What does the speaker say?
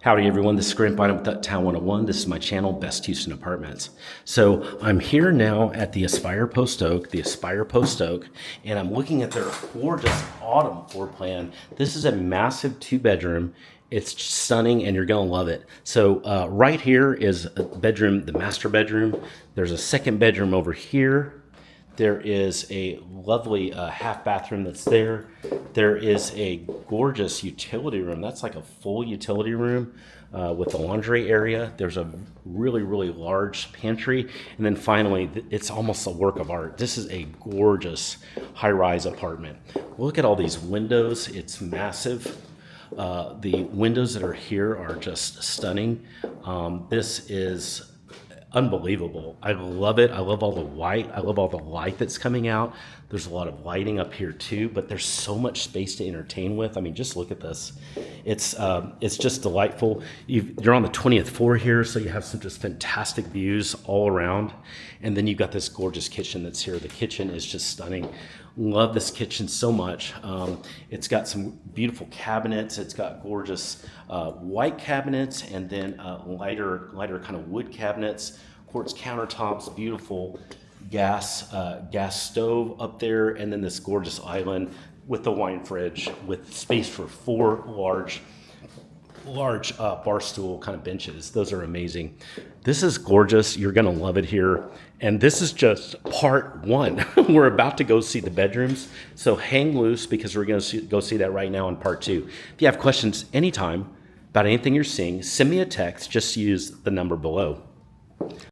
Howdy everyone, this is Grandpa with Uptown 101. This is my channel, Best Houston Apartments. So I'm here now at the Aspire Post Oak, and I'm looking at their gorgeous autumn floor plan. This is a massive 2-bedroom. It's stunning and you're gonna love it. So right here is a bedroom, the master bedroom. There's a second bedroom over here. There is a lovely half bathroom that's there. There is a gorgeous utility room. That's like a full utility room with a laundry area. There's a really, really large pantry. And then finally, it's almost a work of art. This is a gorgeous high-rise apartment. Look at all these windows. It's massive. The windows that are here are just stunning. This is unbelievable. I love it. I love all the white. I love all the light that's coming out. There's a lot of lighting up here too, but there's so much space to entertain with. I mean, just look at this. It's just delightful. You're on the 20th floor here, so you have some just fantastic views all around. And then you've got this gorgeous kitchen that's here. The kitchen is just stunning. Love this kitchen so much. It's got some beautiful cabinets. It's got gorgeous white cabinets and then lighter kind of wood cabinets, quartz countertops, beautiful gas stove up there, and then this gorgeous island with the wine fridge with space for 4 large bar stool kind of benches. Those are amazing. This is gorgeous. You're gonna love it here. And this is just part 1. We're about to go see the bedrooms. So hang loose because we're gonna go see that right now in part 2. If you have questions anytime about anything you're seeing, send me a text. Just use the number below.